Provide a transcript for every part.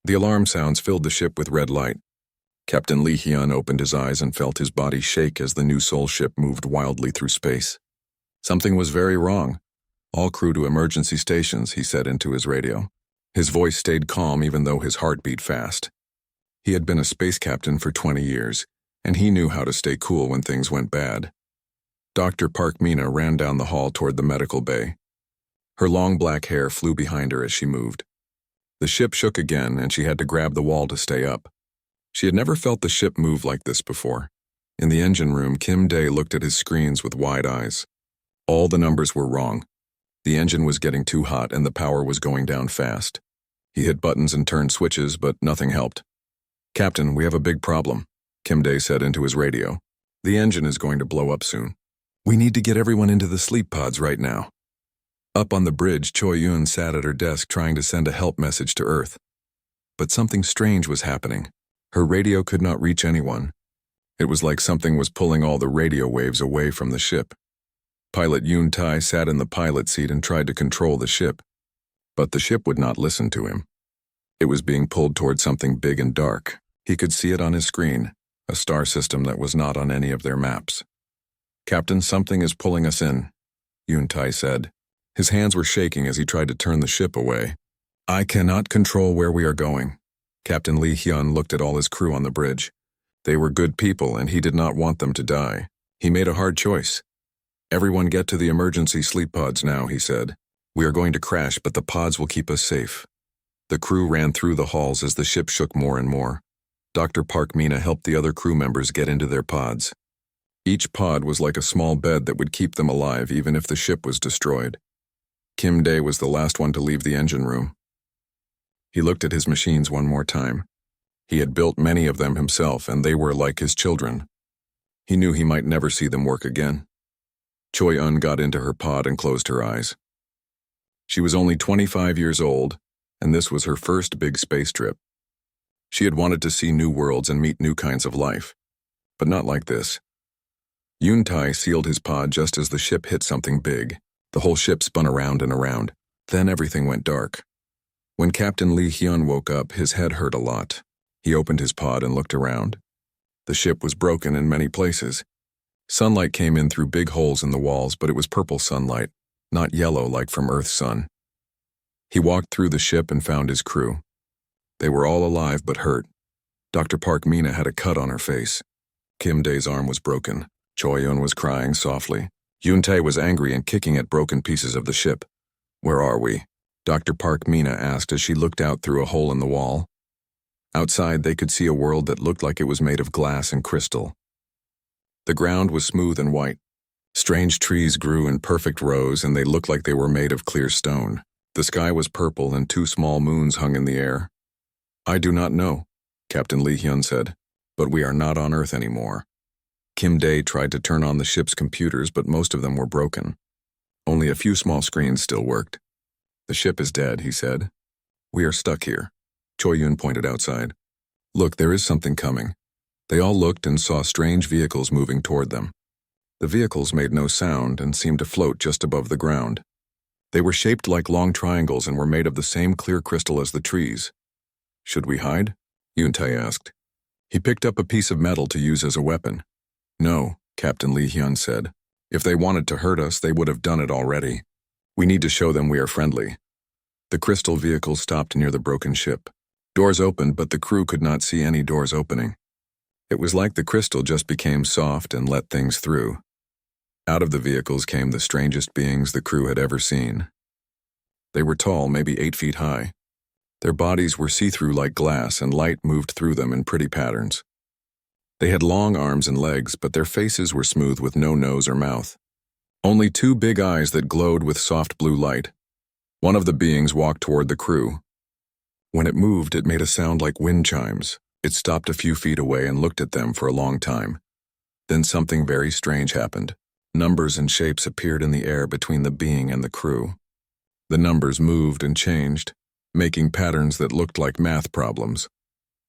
The alarm sounds filled the ship with red light. Captain Lee Hyun opened his eyes and felt his body shake as the new Seoul ship moved wildly through space. Something was very wrong. "All crew to emergency stations," he said into his radio. His voice stayed calm even though his heart beat fast. He had been a space captain for 20 years, and he knew how to stay cool when things went bad. Dr. Park Mina ran down the hall toward the medical bay. Her long black hair flew behind her as she moved. The ship shook again, and she had to grab the wall to stay up. She had never felt the ship move like this before. In the engine room, Kim Dae looked at his screens with wide eyes. All the numbers were wrong. The engine was getting too hot and the power was going down fast. He hit buttons and turned switches, but nothing helped. "Captain, we have a big problem," Kim Dae said into his radio. "The engine is going to blow up soon. We need to get everyone into the sleep pods right now." Up on the bridge, Choi Yoon sat at her desk trying to send a help message to Earth. But something strange was happening. Her radio could not reach anyone. It was like something was pulling all the radio waves away from the ship. Pilot Yoon Tae sat in the pilot seat and tried to control the ship. But the ship would not listen to him. It was being pulled toward something big and dark. He could see it on his screen, a star system that was not on any of their maps. "Captain, something is pulling us in," Yoon Tae said. His hands were shaking as he tried to turn the ship away. "I cannot control where we are going." Captain Lee Hyun looked at all his crew on the bridge. They were good people, and he did not want them to die. He made a hard choice. "Everyone get to the emergency sleep pods now," he said. "We are going to crash, but the pods will keep us safe." The crew ran through the halls as the ship shook more and more. Dr. Park Mina helped the other crew members get into their pods. Each pod was like a small bed that would keep them alive even if the ship was destroyed. Kim Dae was the last one to leave the engine room. He looked at his machines one more time. He had built many of them himself, and they were like his children. He knew he might never see them work again. Choi Eun got into her pod and closed her eyes. She was only 25 years old, and this was her first big space trip. She had wanted to see new worlds and meet new kinds of life, but not like this. Yoon Tae sealed his pod just as the ship hit something big. The whole ship spun around and around. Then everything went dark. When Captain Lee Hyun woke up, his head hurt a lot. He opened his pod and looked around. The ship was broken in many places. Sunlight came in through big holes in the walls, but it was purple sunlight, not yellow like from Earth's sun. He walked through the ship and found his crew. They were all alive but hurt. Dr. Park Mina had a cut on her face. Kim Dae's arm was broken. Choi Yoon was crying softly. Yoon Tae was angry and kicking at broken pieces of the ship. "Where are we?" Dr. Park Mina asked as she looked out through a hole in the wall. Outside, they could see a world that looked like it was made of glass and crystal. The ground was smooth and white. Strange trees grew in perfect rows, and they looked like they were made of clear stone. The sky was purple, and 2 small moons hung in the air. "I do not know," Captain Lee Hyun said, "but we are not on Earth anymore." Kim Dae tried to turn on the ship's computers, but most of them were broken. Only a few small screens still worked. "The ship is dead," he said. "We are stuck here." Choi Yoon pointed outside. "Look, there is something coming." They all looked and saw strange vehicles moving toward them. The vehicles made no sound and seemed to float just above the ground. They were shaped like long triangles and were made of the same clear crystal as the trees. "Should we hide?" Yoon Tae asked. He picked up a piece of metal to use as a weapon. "No," Captain Lee Hyun said. "If they wanted to hurt us, they would have done it already. We need to show them we are friendly." The crystal vehicle stopped near the broken ship. Doors opened, but the crew could not see any doors opening. It was like the crystal just became soft and let things through. Out of the vehicles came the strangest beings the crew had ever seen. They were tall, maybe 8 feet high. Their bodies were see-through like glass, and light moved through them in pretty patterns. They had long arms and legs, but their faces were smooth with no nose or mouth. Only 2 big eyes that glowed with soft blue light. One of the beings walked toward the crew. When it moved, it made a sound like wind chimes. It stopped a few feet away and looked at them for a long time. Then something very strange happened. Numbers and shapes appeared in the air between the being and the crew. The numbers moved and changed, making patterns that looked like math problems.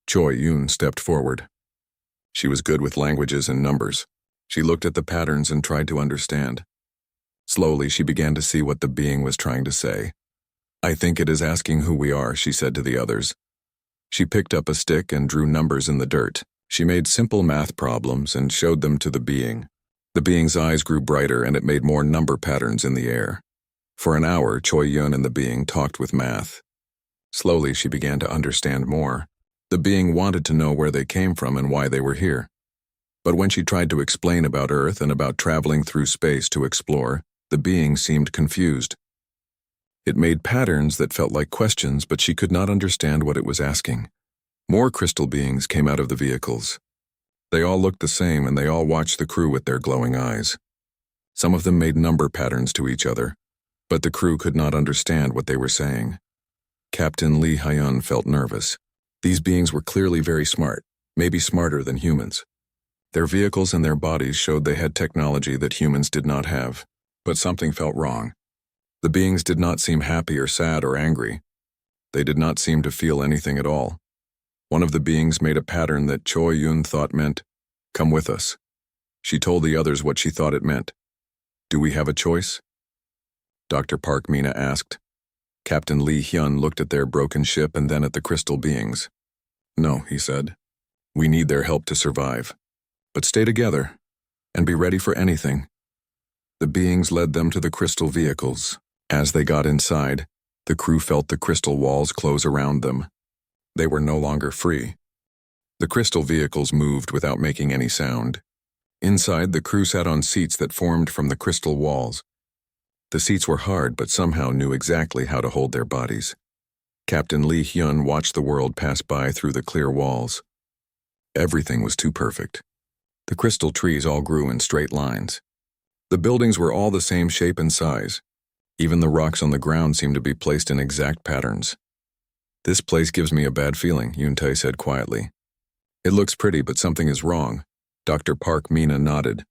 Choi Yoon stepped forward. She was good with languages and numbers. She looked at the patterns and tried to understand. Slowly, she began to see what the being was trying to say. "I think it is asking who we are," she said to the others. She picked up a stick and drew numbers in the dirt. She made simple math problems and showed them to the being. The being's eyes grew brighter and it made more number patterns in the air. For an hour, Choi Yun and the being talked with math. Slowly, she began to understand more. The being wanted to know where they came from and why they were here. But when she tried to explain about Earth and about traveling through space to explore, the being seemed confused. It made patterns that felt like questions, but she could not understand what it was asking. More crystal beings came out of the vehicles. They all looked the same and they all watched the crew with their glowing eyes. Some of them made number patterns to each other, but the crew could not understand what they were saying. Captain Lee Hyun felt nervous. These beings were clearly very smart, maybe smarter than humans. Their vehicles and their bodies showed they had technology that humans did not have, but something felt wrong. The beings did not seem happy or sad or angry. They did not seem to feel anything at all. One of the beings made a pattern that Choi Yun thought meant, "Come with us." She told the others what she thought it meant. "Do we have a choice?" Dr. Park Mina asked. Captain Lee Hyun looked at their broken ship and then at the crystal beings. "No," he said. "We need their help to survive. But stay together and be ready for anything." The beings led them to the crystal vehicles. As they got inside, the crew felt the crystal walls close around them. They were no longer free. The crystal vehicles moved without making any sound. Inside, the crew sat on seats that formed from the crystal walls. The seats were hard but somehow knew exactly how to hold their bodies. Captain Lee Hyun watched the world pass by through the clear walls. Everything was too perfect. The crystal trees all grew in straight lines. The buildings were all the same shape and size. Even the rocks on the ground seemed to be placed in exact patterns. "This place gives me a bad feeling," Yoon-tae said quietly. "It looks pretty, but something is wrong." Dr. Park Mina nodded.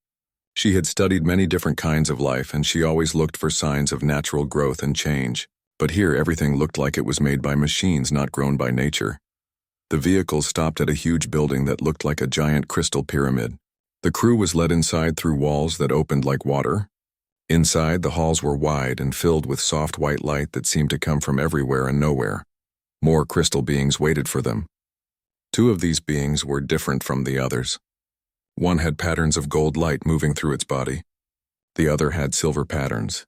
She had studied many different kinds of life, and she always looked for signs of natural growth and change. But here everything looked like it was made by machines not grown by nature. The vehicles stopped at a huge building that looked like a giant crystal pyramid. The crew was led inside through walls that opened like water. Inside, the halls were wide and filled with soft white light that seemed to come from everywhere and nowhere. More crystal beings waited for them. Two of these beings were different from the others. One had patterns of gold light moving through its body. The other had silver patterns.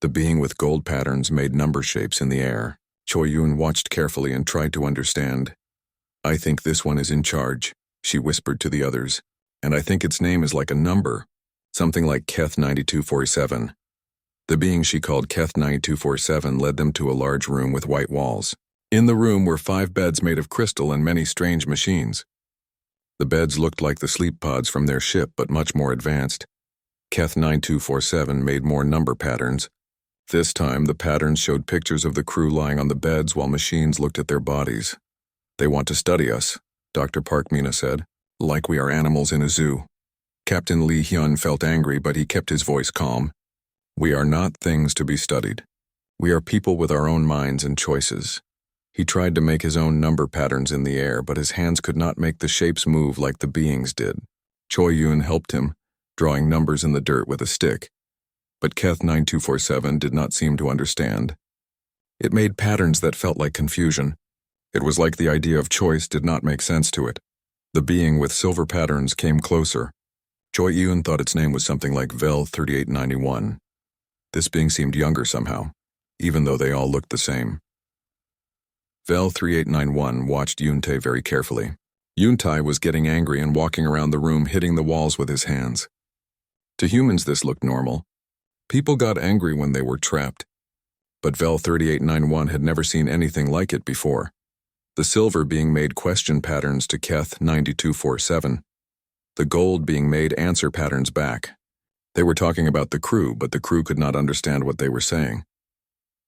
The being with gold patterns made number shapes in the air. Choi Yun watched carefully and tried to understand. "I think this one is in charge," she whispered to the others. "And I think its name is like a number, something like Keth 9247. The being she called Keth 9247 led them to a large room with white walls. In the room were 5 beds made of crystal and many strange machines. The beds looked like the sleep pods from their ship, but much more advanced. Keth 9247 made more number patterns. This time, the patterns showed pictures of the crew lying on the beds while machines looked at their bodies. "They want to study us," Dr. Park Mina said, "like we are animals in a zoo." Captain Lee Hyun felt angry, but he kept his voice calm. "We are not things to be studied. We are people with our own minds and choices." He tried to make his own number patterns in the air, but his hands could not make the shapes move like the beings did. Choi Yun helped him, drawing numbers in the dirt with a stick. But Keth 9247 did not seem to understand. It made patterns that felt like confusion. It was like the idea of choice did not make sense to it. The being with silver patterns came closer. Choi Yun thought its name was something like Vel 3891. This being seemed younger somehow, even though they all looked the same. Vel 3891 watched Yoon-tae very carefully. Yoon-tae was getting angry and walking around the room hitting the walls with his hands. To humans this looked normal. People got angry when they were trapped. But Vel 3891 had never seen anything like it before. The silver being made question patterns to Keth 9247. The gold being made answer patterns back. They were talking about the crew, but the crew could not understand what they were saying.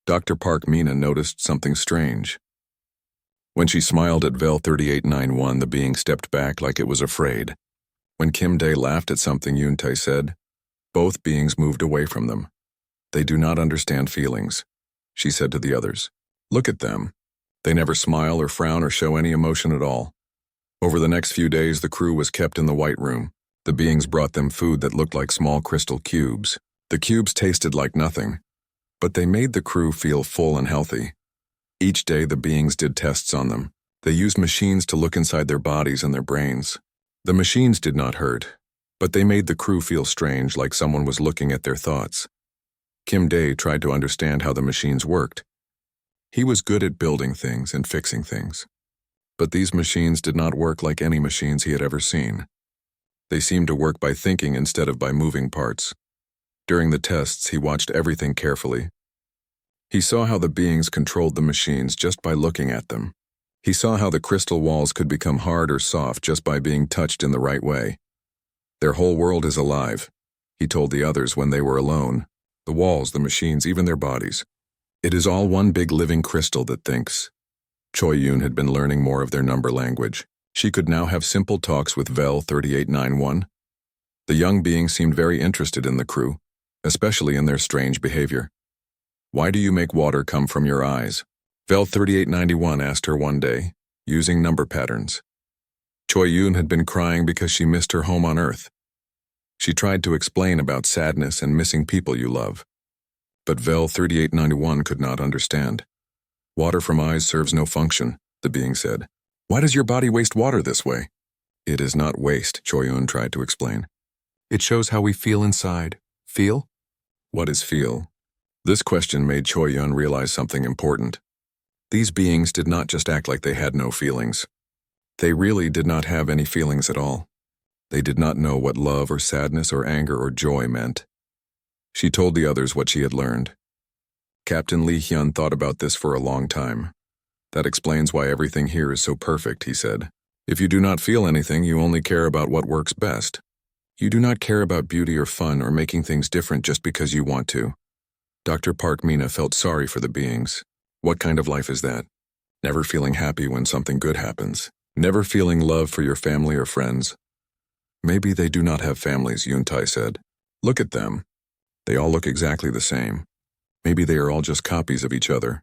Dr. Park Mina noticed something strange. When she smiled at Vel 3891, the being stepped back like it was afraid. When Kim Dae laughed at something Yoon-tae said, both beings moved away from them. "They do not understand feelings," she said to the others. "Look at them. They never smile or frown or show any emotion at all." Over the next few days, the crew was kept in the White Room. The beings brought them food that looked like small crystal cubes. The cubes tasted like nothing, but they made the crew feel full and healthy. Each day the beings did tests on them. They used machines to look inside their bodies and their brains. The machines did not hurt, but they made the crew feel strange, like someone was looking at their thoughts. Kim Dae tried to understand how the machines worked. He was good at building things and fixing things. But these machines did not work like any machines he had ever seen. They seemed to work by thinking instead of by moving parts. During the tests, he watched everything carefully. He saw how the beings controlled the machines just by looking at them. He saw how the crystal walls could become hard or soft just by being touched in the right way. Their whole world is alive, he told the others when they were alone. The walls, the machines, even their bodies. It is all one big living crystal that thinks. Choi Yoon had been learning more of their number language. She could now have simple talks with Vel 3891. The young being seemed very interested in the crew, especially in their strange behavior. Why do you make water come from your eyes? Vel 3891 asked her one day, using number patterns. Choi Yoon had been crying because she missed her home on Earth. She tried to explain about sadness and missing people you love. But Vel 3891 could not understand. Water from eyes serves no function, the being said. Why does your body waste water this way? It is not waste, Choi Yoon tried to explain. It shows how we feel inside. Feel? What is feel? This question made Choi Yoon realize something important. These beings did not just act like they had no feelings. They really did not have any feelings at all. They did not know what love or sadness or anger or joy meant. She told the others what she had learned. Captain Lee Hyun thought about this for a long time. That explains why everything here is so perfect, he said. If you do not feel anything, you only care about what works best. You do not care about beauty or fun or making things different just because you want to. Dr. Park Mina felt sorry for the beings. What kind of life is that? Never feeling happy when something good happens. Never feeling love for your family or friends. Maybe they do not have families, Yoon-tae said. Look at them. They all look exactly the same. Maybe they are all just copies of each other.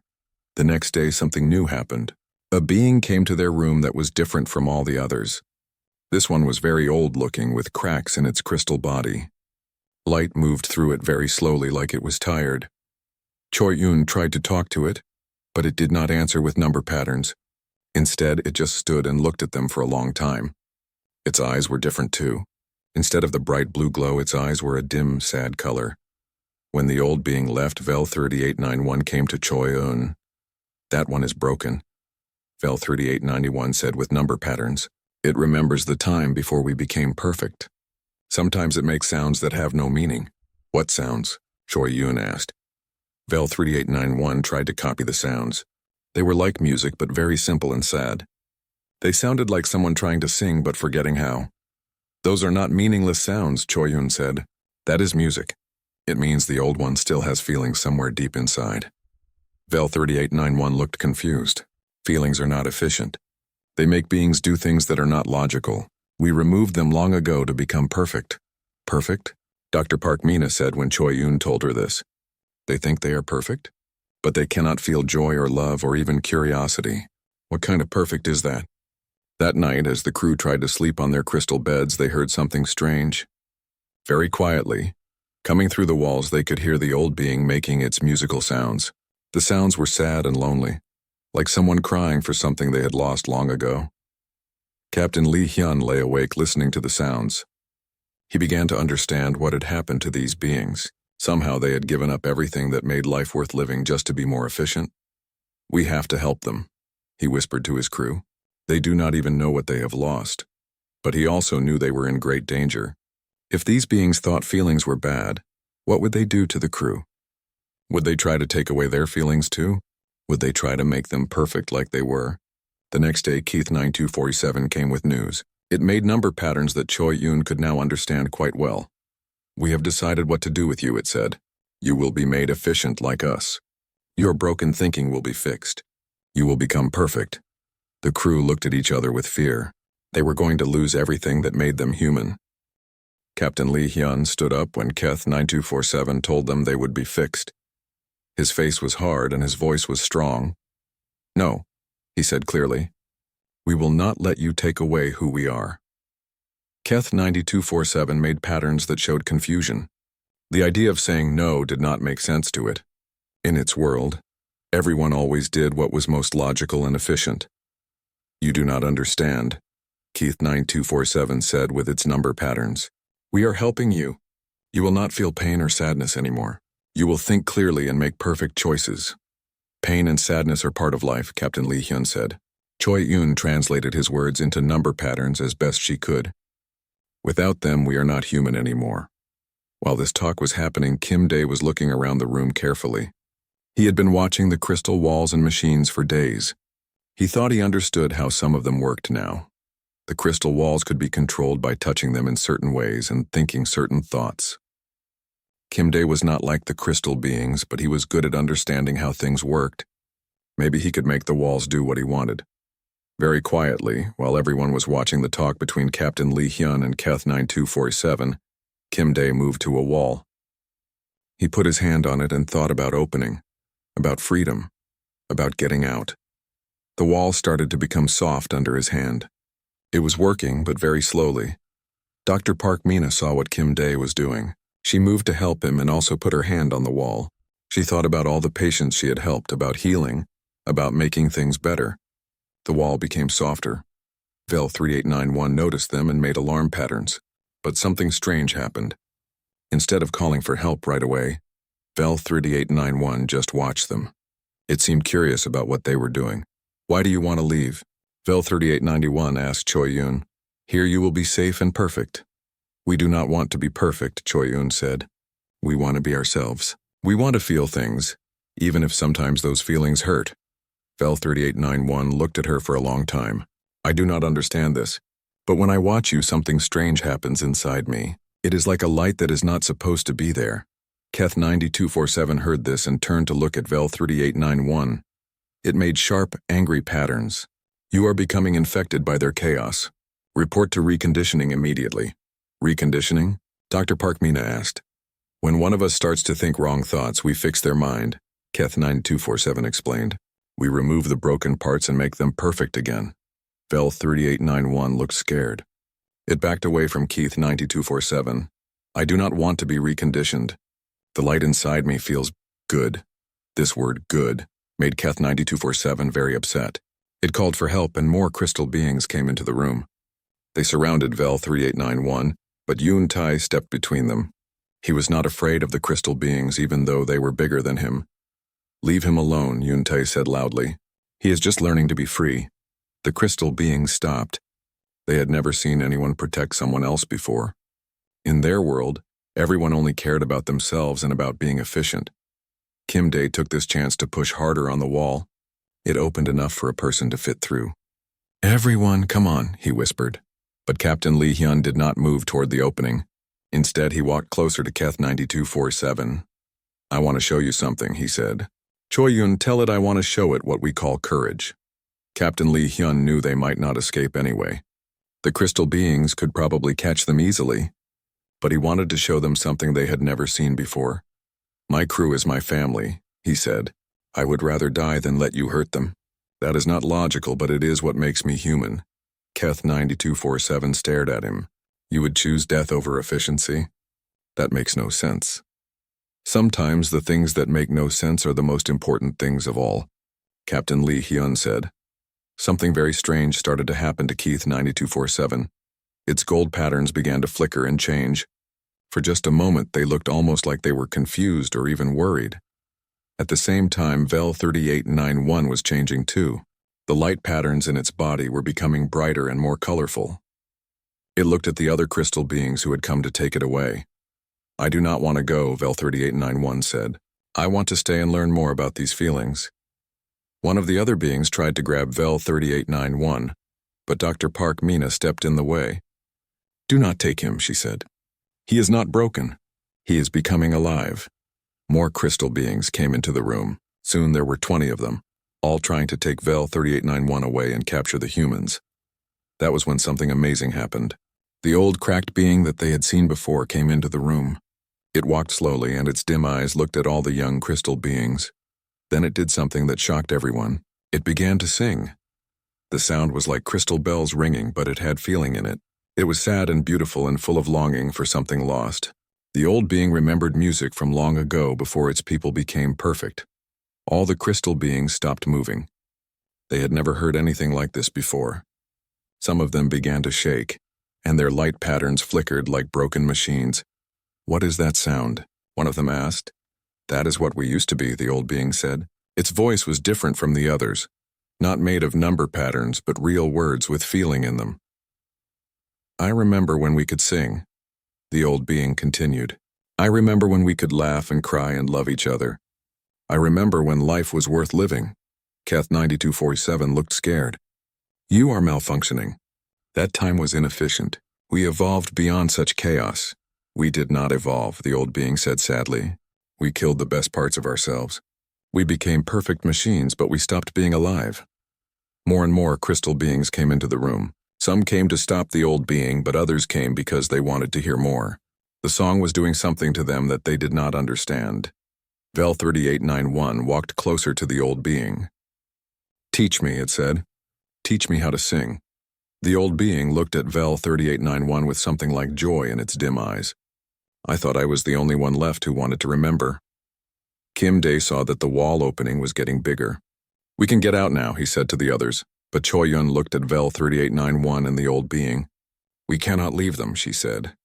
The next day, something new happened. A being came to their room that was different from all the others. This one was very old-looking, with cracks in its crystal body. Light moved through it very slowly, like it was tired. Choi Yoon tried to talk to it, but it did not answer with number patterns. Instead, it just stood and looked at them for a long time. Its eyes were different too. Instead of the bright blue glow, its eyes were a dim, sad color. When the old being left, Vel 3891 came to Choi Yoon. That one is broken, Vel 3891 said with number patterns. It remembers the time before we became perfect. Sometimes it makes sounds that have no meaning. What sounds? Choi Yoon asked. Vel 3891 tried to copy the sounds. They were like music, but very simple and sad. They sounded like someone trying to sing but forgetting how. Those are not meaningless sounds, Choi Yoon said. That is music. It means the old one still has feelings somewhere deep inside. Vel 3891 looked confused. Feelings are not efficient. They make beings do things that are not logical. We removed them long ago to become perfect. Perfect? Dr. Park Mina said when Choi Yoon told her this. They think they are perfect? But they cannot feel joy or love or even curiosity. What kind of perfect is that? That night, as the crew tried to sleep on their crystal beds, they heard something strange. Very quietly, coming through the walls, they could hear the old being making its musical sounds. The sounds were sad and lonely, like someone crying for something they had lost long ago. Captain Lee Hyun lay awake listening to the sounds. He began to understand what had happened to these beings. Somehow they had given up everything that made life worth living just to be more efficient. We have to help them, he whispered to his crew. They do not even know what they have lost. But he also knew they were in great danger. If these beings thought feelings were bad, what would they do to the crew? Would they try to take away their feelings too? Would they try to make them perfect like they were? The next day, Keith 9247 came with news. It made number patterns that Choi Yoon could now understand quite well. We have decided what to do with you, it said. You will be made efficient like us. Your broken thinking will be fixed. You will become perfect. The crew looked at each other with fear. They were going to lose everything that made them human. Captain Lee Hyun stood up when Keth 9247 told them they would be fixed. His face was hard and his voice was strong. No, he said clearly. We will not let you take away who we are. Keth 9247 made patterns that showed confusion. The idea of saying no did not make sense to it. In its world, everyone always did what was most logical and efficient. You do not understand, Keith 9247 said with its number patterns. We are helping you. You will not feel pain or sadness anymore. You will think clearly and make perfect choices. Pain and sadness are part of life, Captain Lee Hyun said. Choi Yoon translated his words into number patterns as best she could. Without them, we are not human anymore. While this talk was happening, Kim Dae was looking around the room carefully. He had been watching the crystal walls and machines for days. He thought he understood how some of them worked now. The crystal walls could be controlled by touching them in certain ways and thinking certain thoughts. Kim Dae was not like the crystal beings, but he was good at understanding how things worked. Maybe he could make the walls do what he wanted. Very quietly, while everyone was watching the talk between Captain Lee Hyun and Keth 9247, Kim Dae moved to a wall. He put his hand on it and thought about opening, about freedom, about getting out. The wall started to become soft under his hand. It was working, but very slowly. Dr. Park Mina saw what Kim Dae was doing. She moved to help him and also put her hand on the wall. She thought about all the patients she had helped, about healing, about making things better. The wall became softer. Vel 3891 noticed them and made alarm patterns. But something strange happened. Instead of calling for help right away, Vel 3891 just watched them. It seemed curious about what they were doing. Why do you want to leave? Vel 3891 asked Choi Yoon. Here you will be safe and perfect. We do not want to be perfect, Choi Yoon said. We want to be ourselves. We want to feel things, even if sometimes those feelings hurt. Vel 3891 looked at her for a long time. I do not understand this, but when I watch you, something strange happens inside me. It is like a light that is not supposed to be there. Keth 9247 heard this and turned to look at Vel 3891. It made sharp, angry patterns. You are becoming infected by their chaos. Report to reconditioning immediately. Reconditioning? Dr. Park Mina asked. When one of us starts to think wrong thoughts, we fix their mind, Keth 9247 explained. We remove the broken parts and make them perfect again. Vel 3891 looked scared. It backed away from Keith 9247. I do not want to be reconditioned. The light inside me feels good. This word, good, made Keth 9247 very upset. It called for help and more crystal beings came into the room. They surrounded Vel 3891, but Yoon Tai stepped between them. He was not afraid of the crystal beings even though they were bigger than him. Leave him alone, Yoon Tai said loudly. He is just learning to be free. The crystal beings stopped. They had never seen anyone protect someone else before. In their world, everyone only cared about themselves and about being efficient. Kim Dae took this chance to push harder on the wall. It opened enough for a person to fit through. Everyone, come on, he whispered. But Captain Lee Hyun did not move toward the opening. Instead, he walked closer to Keth 9247. I want to show you something, he said. Choi Yoon, tell it I want to show it what we call courage. Captain Lee Hyun knew they might not escape anyway. The crystal beings could probably catch them easily, but he wanted to show them something they had never seen before. My crew is my family, he said. I would rather die than let you hurt them. That is not logical, but it is what makes me human. Keth 9247 stared at him. You would choose death over efficiency? That makes no sense. Sometimes the things that make no sense are the most important things of all, Captain Lee Hyun said. Something very strange started to happen to Keith 9247. Its gold patterns began to flicker and change. For just a moment, they looked almost like they were confused or even worried. At the same time, Vel 3891 was changing too. The light patterns in its body were becoming brighter and more colorful. It looked at the other crystal beings who had come to take it away. I do not want to go, Vel 3891 said. I want to stay and learn more about these feelings. One of the other beings tried to grab Vel 3891, but Dr. Park Mina stepped in the way. Do not take him, she said. He is not broken. He is becoming alive. More crystal beings came into the room. Soon there were 20 of them, all trying to take Vel 3891 away and capture the humans. That was when something amazing happened. The old cracked being that they had seen before came into the room. It walked slowly and its dim eyes looked at all the young crystal beings. Then it did something that shocked everyone. It began to sing. The sound was like crystal bells ringing, but it had feeling in it. It was sad and beautiful and full of longing for something lost. The old being remembered music from long ago before its people became perfect. All the crystal beings stopped moving. They had never heard anything like this before. Some of them began to shake, and their light patterns flickered like broken machines. "What is that sound?" one of them asked. "That is what we used to be," the old being said. Its voice was different from the others, not made of number patterns, but real words with feeling in them. "I remember when we could sing," the old being continued. "I remember when we could laugh and cry and love each other. I remember when life was worth living." Keth 9247 looked scared. "You are malfunctioning. That time was inefficient. We evolved beyond such chaos." "We did not evolve," the old being said sadly. "We killed the best parts of ourselves. We became perfect machines, but we stopped being alive." More and more crystal beings came into the room. Some came to stop the old being, but others came because they wanted to hear more. The song was doing something to them that they did not understand. Vel 3891 walked closer to the old being. "Teach me," it said. "Teach me how to sing." The old being looked at Vel 3891 with something like joy in its dim eyes. "I thought I was the only one left who wanted to remember." Kim Day saw that the wall opening was getting bigger. "We can get out now," he said to the others, but Choi Yun looked at Vel 3891 and the old being. "We cannot leave them," she said.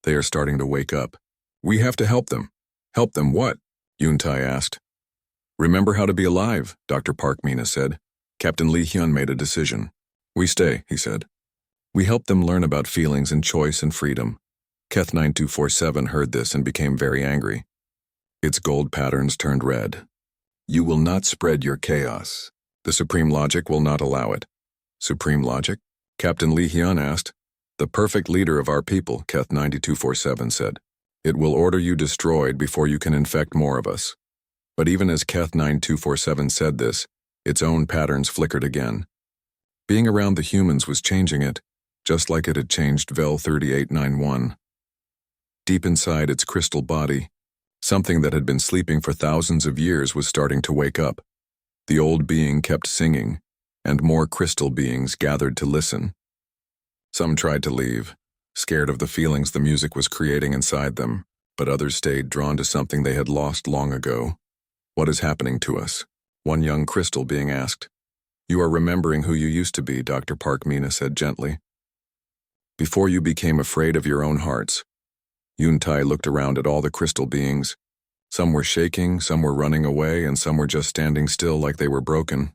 "They are starting to wake up. We have to help them." "Help them what?" Yun Tai asked. "Remember how to be alive," Dr. Park Mina said. Captain Lee Hyun made a decision. "We stay," he said. "We help them learn about feelings and choice and freedom." Keth 9247 heard this and became very angry. Its gold patterns turned red. "You will not spread your chaos. The Supreme Logic will not allow it." "Supreme Logic?" Captain Lee Hyun asked. "The perfect leader of our people," Keth 9247 said. "It will order you destroyed before you can infect more of us." But even as Keth 9247 said this, its own patterns flickered again. Being around the humans was changing it, just like it had changed Vel 3891. Deep inside its crystal body, something that had been sleeping for thousands of years was starting to wake up. The old being kept singing, and more crystal beings gathered to listen. Some tried to leave, scared of the feelings the music was creating inside them, but others stayed drawn to something they had lost long ago. "What is happening to us?" one young crystal being asked. "You are remembering who you used to be," Dr. Park Mina said gently. "Before you became afraid of your own hearts." Yun Tai looked around at all the crystal beings. Some were shaking, some were running away, and some were just standing still like they were broken.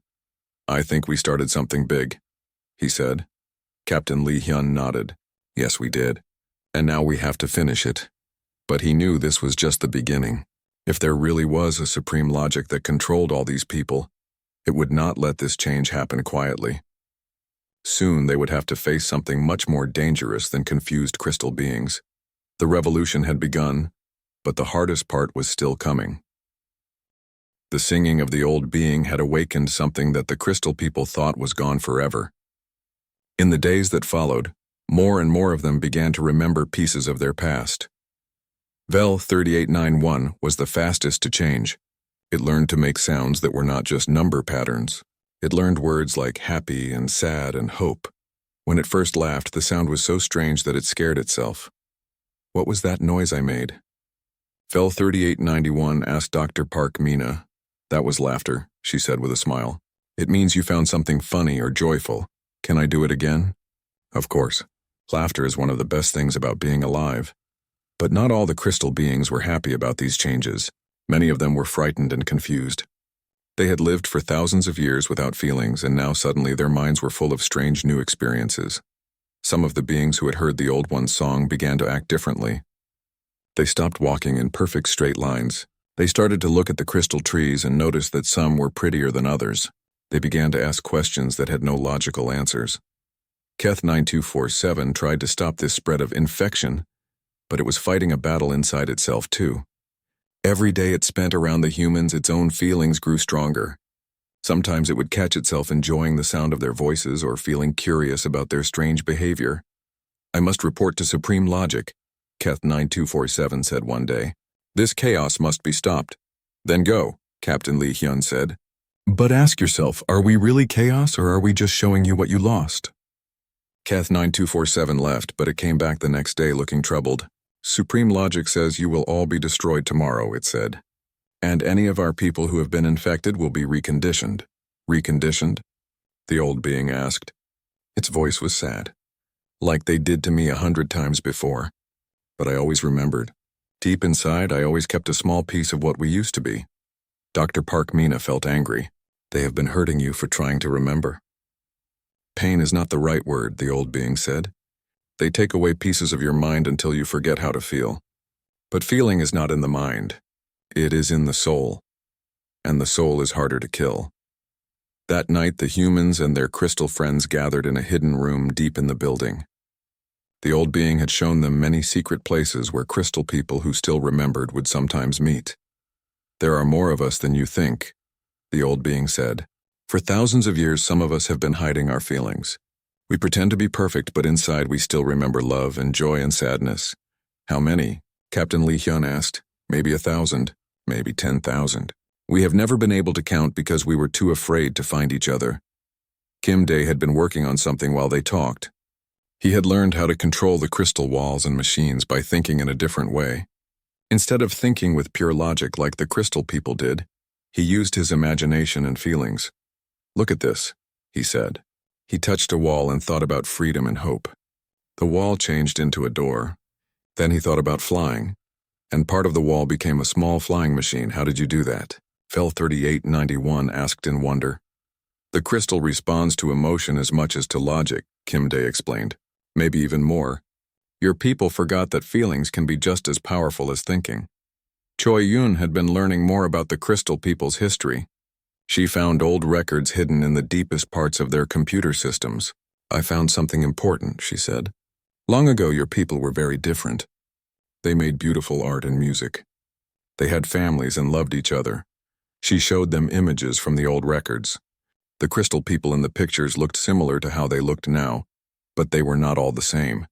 "I think we started something big," he said. Captain Lee Hyun nodded. "Yes, we did. And now we have to finish it." But he knew this was just the beginning. If there really was a supreme logic that controlled all these people, it would not let this change happen quietly. Soon they would have to face something much more dangerous than confused crystal beings. The revolution had begun, but the hardest part was still coming. The singing of the old being had awakened something that the crystal people thought was gone forever. In the days that followed, more and more of them began to remember pieces of their past. Vel 3891 was the fastest to change. It learned to make sounds that were not just number patterns. It learned words like happy and sad and hope. When it first laughed, the sound was so strange that it scared itself. "What was that noise I made?" Vel 3891 asked Dr. Park Mina. "That was laughter," she said with a smile. "It means you found something funny or joyful. Can I do it again?" "Of course. Laughter is one of the best things about being alive." But not all the crystal beings were happy about these changes. Many of them were frightened and confused. They had lived for thousands of years without feelings, and now suddenly their minds were full of strange new experiences. Some of the beings who had heard the old one's song began to act differently. They stopped walking in perfect straight lines. They started to look at the crystal trees and noticed that some were prettier than others. They began to ask questions that had no logical answers. Keth 9247 tried to stop this spread of infection, but it was fighting a battle inside itself too. Every day it spent around the humans, its own feelings grew stronger. Sometimes it would catch itself enjoying the sound of their voices or feeling curious about their strange behavior. "I must report to Supreme Logic," Keth 9247 said one day. "This chaos must be stopped." "Then go," Captain Lee Hyun said. "But ask yourself, are we really chaos or are we just showing you what you lost?" Keth 9247 left, but it came back the next day looking troubled. "Supreme Logic says you will all be destroyed tomorrow," it said. "And any of our people who have been infected will be reconditioned." "Reconditioned?" the old being asked. Its voice was sad, like they did to me 100 times before. But I always remembered. Deep inside, I always kept a small piece of what we used to be. Dr. Park Mina felt angry. They have been hurting you for trying to remember. Pain is not the right word, the old being said. They take away pieces of your mind until you forget how to feel. But feeling is not in the mind. It is in the soul. And the soul is harder to kill. That night, the humans and their crystal friends gathered in a hidden room deep in the building. The old being had shown them many secret places where crystal people who still remembered would sometimes meet. There are more of us than you think, the old being said. For thousands of years, some of us have been hiding our feelings. We pretend to be perfect, but inside we still remember love and joy and sadness. How many? Captain Lee Hyun asked. Maybe 1,000, maybe 10,000. We have never been able to count because we were too afraid to find each other. Kim Dae had been working on something while they talked. He had learned how to control the crystal walls and machines by thinking in a different way. Instead of thinking with pure logic like the crystal people did, he used his imagination and feelings. Look at this, he said. He touched a wall and thought about freedom and hope. The wall changed into a door. Then he thought about flying, and part of the wall became a small flying machine. How did you do that? Fel 3891 asked in wonder. The crystal responds to emotion as much as to logic, Kim Dae explained. Maybe even more. Your people forgot that feelings can be just as powerful as thinking. Choi Yoon had been learning more about the crystal people's history. She found old records hidden in the deepest parts of their computer systems. I found something important, she said. Long ago, your people were very different. They made beautiful art and music. They had families and loved each other. She showed them images from the old records. The crystal people in the pictures looked similar to how they looked now, but they were not all the same.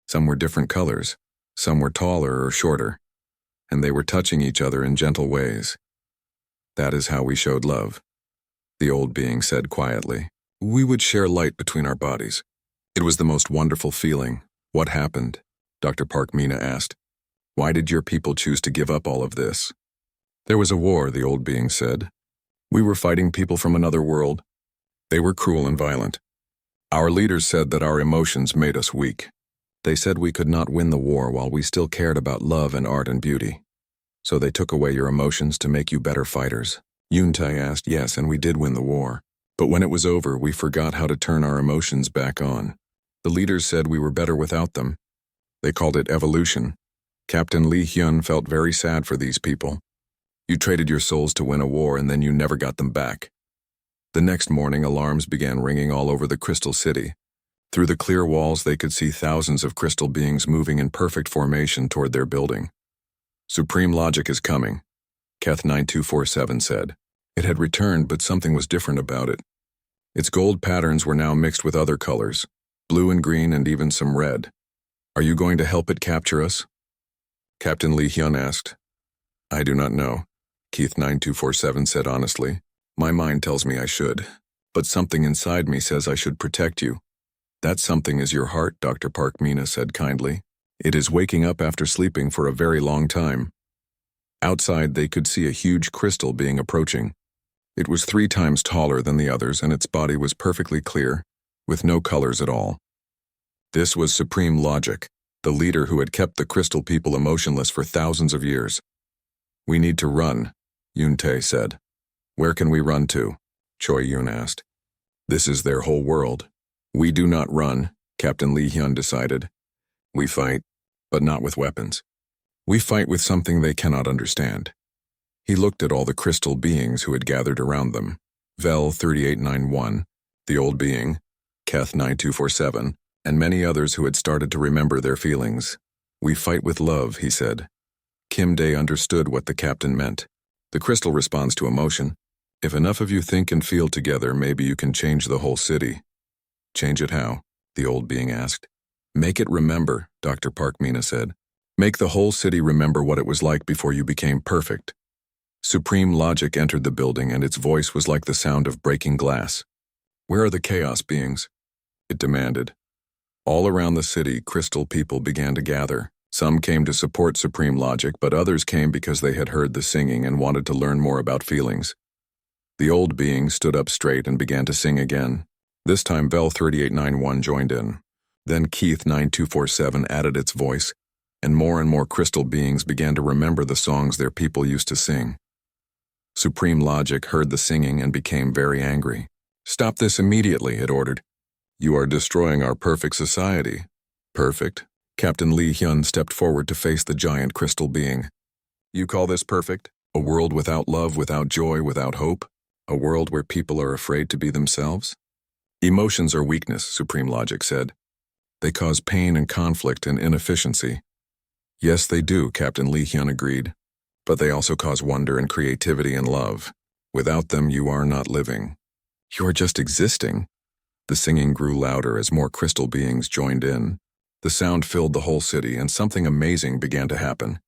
Some were different colors, some were taller or shorter, and they were touching each other in gentle ways. That is how we showed love, the old being said quietly. We would share light between our bodies. It was the most wonderful feeling. What happened? Dr. Park Mina asked. Why did your people choose to give up all of this? There was a war, the old being said. We were fighting people from another world. They were cruel and violent. Our leaders said that our emotions made us weak. They said we could not win the war while we still cared about love and art and beauty. So they took away your emotions to make you better fighters. Yoon-tae asked, yes, and we did win the war. But when it was over, we forgot how to turn our emotions back on. The leaders said we were better without them. They called it evolution. Captain Lee Hyun felt very sad for these people. You traded your souls to win a war and then you never got them back. The next morning, alarms began ringing all over the Crystal City. Through the clear walls, they could see thousands of crystal beings moving in perfect formation toward their building. Supreme logic is coming, Keth 9247 said. It had returned, but something was different about it. Its gold patterns were now mixed with other colors, blue and green and even some red. Are you going to help it capture us? Captain Lee Hyun asked. I do not know, Keith 9247 said honestly. My mind tells me I should, but something inside me says I should protect you. That something is your heart, Dr. Park Mina said kindly. It is waking up after sleeping for a very long time. Outside, they could see a huge crystal being approaching. It was 3 times taller than the others, and its body was perfectly clear, with no colors at all. This was Supreme Logic, the leader who had kept the crystal people emotionless for thousands of years. We need to run, Yoon-tae said. Where can we run to? Choi Yoon asked. This is their whole world. We do not run, Captain Lee Hyun decided. We fight, but not with weapons. We fight with something they cannot understand. He looked at all the crystal beings who had gathered around them. Vel 3891, the old being, Keth 9247, and many others who had started to remember their feelings. We fight with love, he said. Kim Dae understood what the captain meant. The crystal responds to emotion. If enough of you think and feel together, maybe you can change the whole city. Change it how? The old being asked. Make it remember, Dr. Park Mina said. Make the whole city remember what it was like before you became perfect. Supreme Logic entered the building, and its voice was like the sound of breaking glass. Where are the chaos beings? It demanded. All around the city, crystal people began to gather. Some came to support Supreme Logic, but others came because they had heard the singing and wanted to learn more about feelings. The old being stood up straight and began to sing again. This time Vel 3891 joined in. Then Keith 9247 added its voice, and more crystal beings began to remember the songs their people used to sing. Supreme Logic heard the singing and became very angry. "Stop this immediately," it ordered. "You are destroying our perfect society." "Perfect?" Captain Lee Hyun stepped forward to face the giant crystal being. "You call this perfect? A world without love, without joy, without hope? A world where people are afraid to be themselves?" "Emotions are weakness," Supreme Logic said. "They cause pain and conflict and inefficiency." "Yes, they do," Captain Lee Hyun agreed. "But they also cause wonder and creativity and love. Without them, you are not living. You are just existing." The singing grew louder as more crystal beings joined in. The sound filled the whole city, and something amazing began to happen.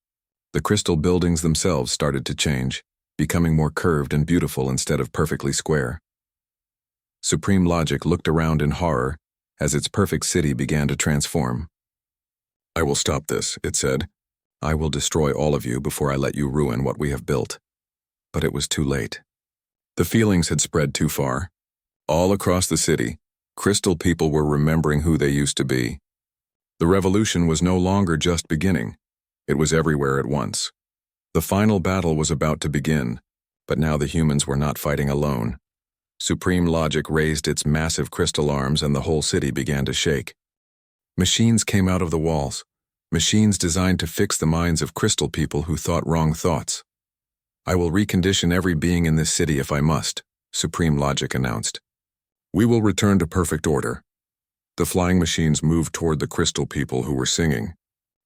The crystal buildings themselves started to change, becoming more curved and beautiful instead of perfectly square. Supreme Logic looked around in horror as its perfect city began to transform. "I will stop this," it said. "I will destroy all of you before I let you ruin what we have built." But it was too late. The feelings had spread too far. All across the city, crystal people were remembering who they used to be. The revolution was no longer just beginning. It was everywhere at once. The final battle was about to begin, but now the humans were not fighting alone. Supreme Logic raised its massive crystal arms and the whole city began to shake. Machines came out of the walls. Machines designed to fix the minds of crystal people who thought wrong thoughts. "I will recondition every being in this city if I must," Supreme Logic announced. "We will return to perfect order." The flying machines moved toward the crystal people who were singing.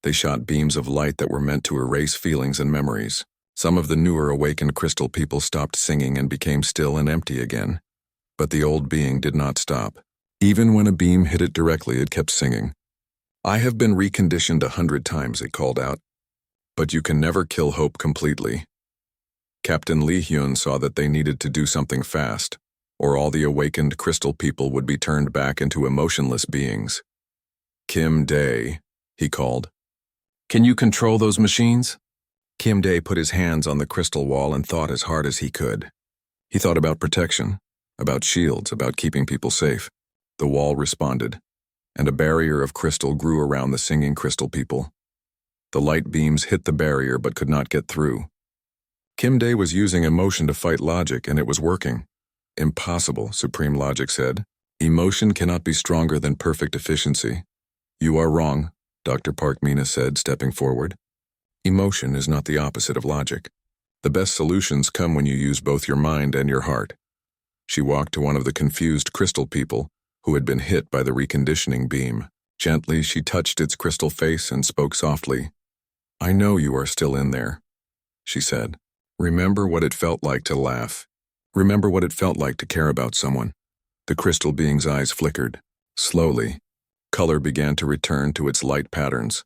They shot beams of light that were meant to erase feelings and memories. Some of the newer awakened crystal people stopped singing and became still and empty again. But the old being did not stop. Even when a beam hit it directly, it kept singing. "I have been reconditioned 100 times," it called out. "But you can never kill hope completely." Captain Lee Hyun saw that they needed to do something fast, or all the awakened crystal people would be turned back into emotionless beings. "Kim Dae," he called. "Can you control those machines?" Kim Dae put his hands on the crystal wall and thought as hard as he could. He thought about protection, about shields, about keeping people safe. The wall responded, and a barrier of crystal grew around the singing crystal people. The light beams hit the barrier but could not get through. Kim Dae was using emotion to fight logic, and it was working. "Impossible," Supreme Logic said. "Emotion cannot be stronger than perfect efficiency." "You are wrong," Dr. Park Mina said, stepping forward. "Emotion is not the opposite of logic. The best solutions come when you use both your mind and your heart." She walked to one of the confused crystal people who had been hit by the reconditioning beam. Gently, she touched its crystal face and spoke softly. "I know you are still in there," she said. "Remember what it felt like to laugh. Remember what it felt like to care about someone." The crystal being's eyes flickered. Slowly, color began to return to its light patterns.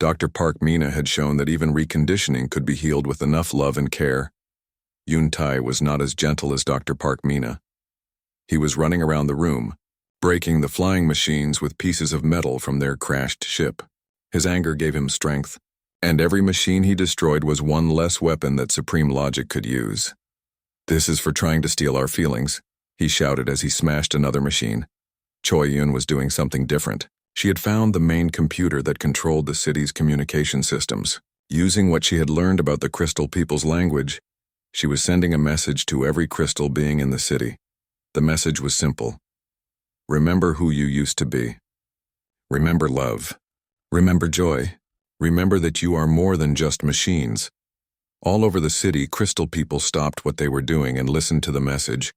Dr. Park Mina had shown that even reconditioning could be healed with enough love and care. Yoon Tai was not as gentle as Dr. Park Mina. He was running around the room, breaking the flying machines with pieces of metal from their crashed ship. His anger gave him strength, and every machine he destroyed was one less weapon that Supreme Logic could use. "This is for trying to steal our feelings," he shouted as he smashed another machine. Choi Yun was doing something different. She had found the main computer that controlled the city's communication systems. Using what she had learned about the crystal people's language, she was sending a message to every crystal being in the city. The message was simple. Remember who you used to be. Remember love. Remember joy. Remember that you are more than just machines. All over the city, crystal people stopped what they were doing and listened to the message.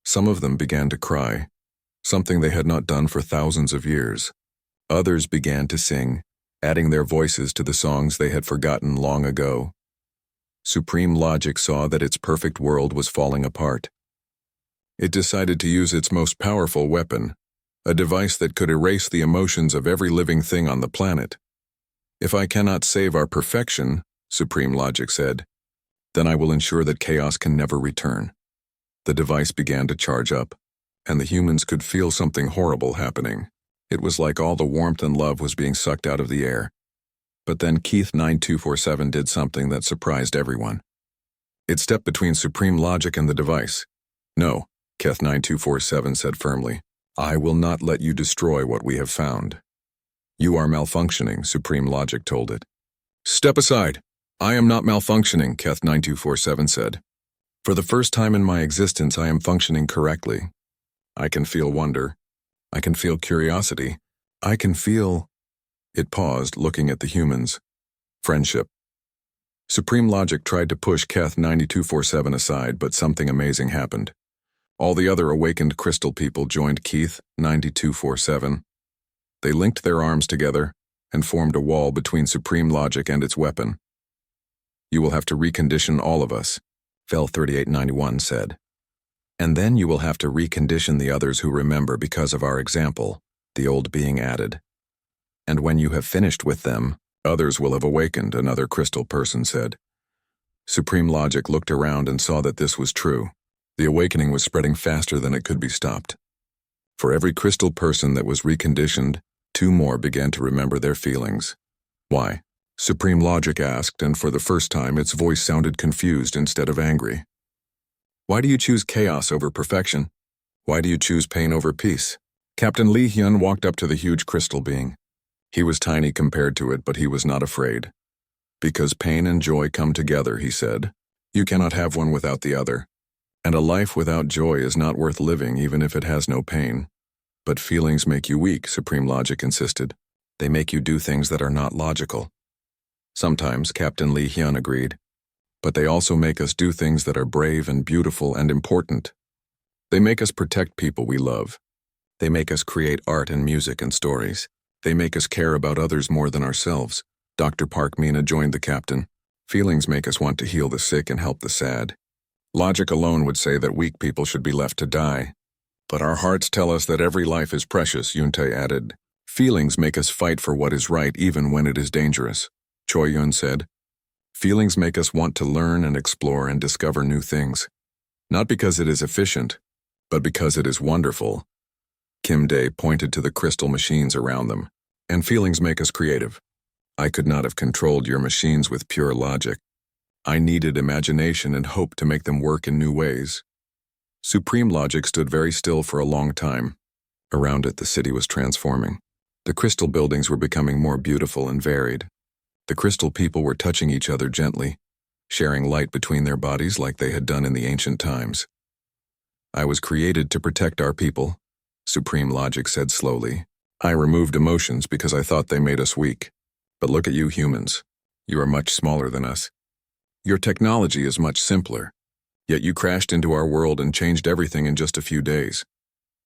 Some of them began to cry, something they had not done for thousands of years. Others began to sing, adding their voices to the songs they had forgotten long ago. Supreme Logic saw that its perfect world was falling apart. It decided to use its most powerful weapon, a device that could erase the emotions of every living thing on the planet. "If I cannot save our perfection," Supreme Logic said, "then I will ensure that chaos can never return." The device began to charge up, and the humans could feel something horrible happening. It was like all the warmth and love was being sucked out of the air. But then Keith 9247 did something that surprised everyone. It stepped between Supreme Logic and the device. "No," Keith 9247 said firmly. I will not let you destroy what we have found. You are malfunctioning, Supreme Logic told it. Step aside. I am not malfunctioning, Keth 9247 said. For the first time in my existence, I am functioning correctly. I can feel wonder. I can feel curiosity. I can feel... It paused, looking at the humans. Friendship. Supreme Logic tried to push Keth 9247 aside, but something amazing happened. All the other awakened crystal people joined Keith 9247. They linked their arms together and formed a wall between Supreme Logic and its weapon. You will have to recondition all of us, Fel 3891 said. And then you will have to recondition the others who remember because of our example, the old being added. And when you have finished with them, others will have awakened, another crystal person said. Supreme Logic looked around and saw that this was true. The awakening was spreading faster than it could be stopped. For every crystal person that was reconditioned, 2 more began to remember their feelings. Why? Supreme Logic asked, and for the first time its voice sounded confused instead of angry. Why do you choose chaos over perfection? Why do you choose pain over peace? Captain Li Hyun walked up to the huge crystal being. He was tiny compared to it, but he was not afraid. Because pain and joy come together, he said. You cannot have one without the other. And a life without joy is not worth living even if it has no pain. But feelings make you weak, Supreme Logic insisted. They make you do things that are not logical. Sometimes, Captain Li Hyun agreed. But they also make us do things that are brave and beautiful and important. They make us protect people we love. They make us create art and music and stories. They make us care about others more than ourselves. Dr. Park Mina joined the captain. Feelings make us want to heal the sick and help the sad. Logic alone would say that weak people should be left to die. But our hearts tell us that every life is precious, Yuntai added. Feelings make us fight for what is right even when it is dangerous, Choi Yun said. Feelings make us want to learn and explore and discover new things. Not because it is efficient, but because it is wonderful. Kim Dae pointed to the crystal machines around them. And feelings make us creative. I could not have controlled your machines with pure logic. I needed imagination and hope to make them work in new ways. Supreme Logic stood very still for a long time. Around it, the city was transforming. The crystal buildings were becoming more beautiful and varied. The crystal people were touching each other gently, sharing light between their bodies like they had done in the ancient times. I was created to protect our people, Supreme Logic said slowly. I removed emotions because I thought they made us weak. But look at you humans. You are much smaller than us. Your technology is much simpler. Yet you crashed into our world and changed everything in just a few days.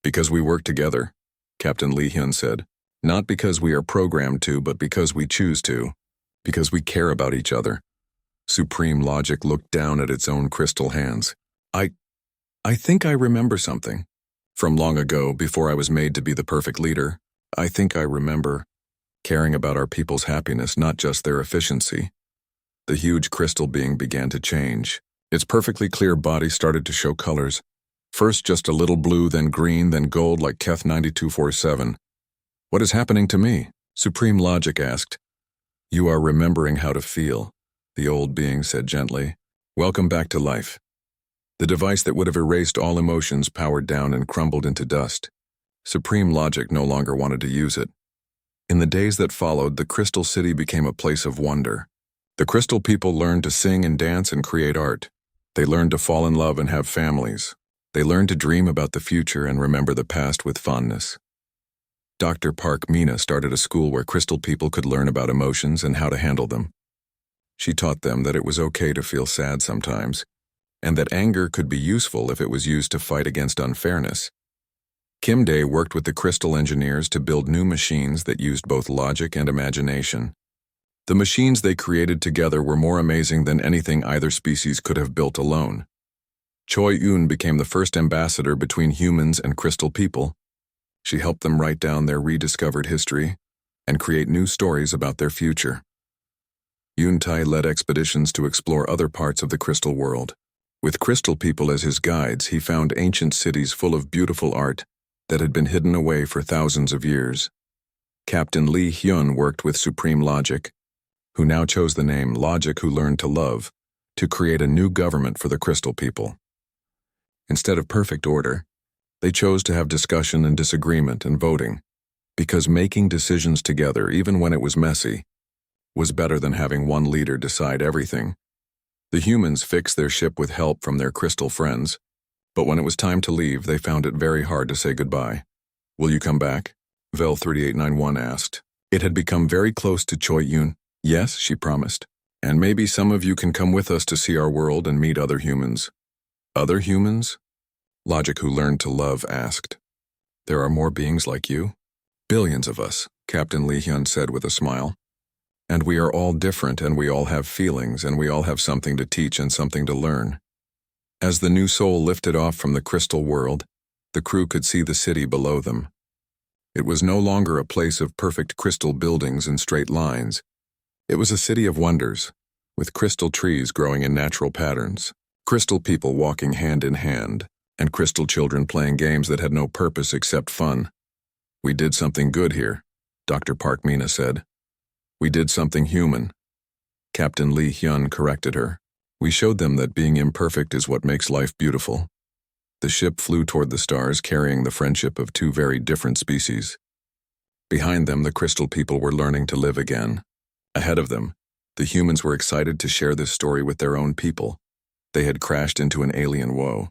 Because we work together, Captain Li Hyun said. Not because we are programmed to, but because we choose to. Because we care about each other. Supreme Logic looked down at its own crystal hands. I think I remember something. From long ago, before I was made to be the perfect leader, I think I remember caring about our people's happiness, not just their efficiency. The huge crystal being began to change. Its perfectly clear body started to show colors. First just a little blue, then green, then gold like Keth 9247. What is happening to me? Supreme Logic asked. You are remembering how to feel, the old being said gently. Welcome back to life. The device that would have erased all emotions powered down and crumbled into dust. Supreme Logic no longer wanted to use it. In the days that followed, the Crystal City became a place of wonder. The Crystal people learned to sing and dance and create art. They learned to fall in love and have families. They learned to dream about the future and remember the past with fondness. Dr. Park Mina started a school where Crystal people could learn about emotions and how to handle them. She taught them that it was okay to feel sad sometimes, and that anger could be useful if it was used to fight against unfairness. Kim Dae worked with the crystal engineers to build new machines that used both logic and imagination. The machines they created together were more amazing than anything either species could have built alone. Choi Yoon became the first ambassador between humans and crystal people. She helped them write down their rediscovered history and create new stories about their future. Yoon Tai led expeditions to explore other parts of the crystal world. With crystal people as his guides, he found ancient cities full of beautiful art that had been hidden away for thousands of years. Captain Li Hyun worked with Supreme Logic, who now chose the name Logic Who Learned to Love, to create a new government for the crystal people. Instead of perfect order, They chose to have discussion and disagreement and voting, because making decisions together, even when it was messy, was better than having one leader decide everything. The humans fixed their ship with help from their crystal friends, but when it was time to leave, they found it very hard to say goodbye. "Will you come back?" Vel 3891 asked. It had become very close to Choi Yun. "Yes," she promised. "And maybe some of you can come with us to see our world and meet other humans." "Other humans?" Logic, who learned to love, asked. "There are more beings like you?" "Billions of us," Captain Lee Hyun said with a smile. "And we are all different, and we all have feelings, and we all have something to teach and something to learn." As the new soul lifted off from the crystal world, the crew could see the city below them. It was no longer a place of perfect crystal buildings and straight lines. It was a city of wonders, with crystal trees growing in natural patterns, crystal people walking hand in hand, and crystal children playing games that had no purpose except fun. "We did something good here," Dr. Park Mina said. "We did something human." Captain Lee Hyun corrected her. "We showed them that being imperfect is what makes life beautiful." The ship flew toward the stars, carrying the friendship of two very different species. Behind them, the crystal people were learning to live again. Ahead of them, the humans were excited to share this story with their own people. They had crashed into an alien woe.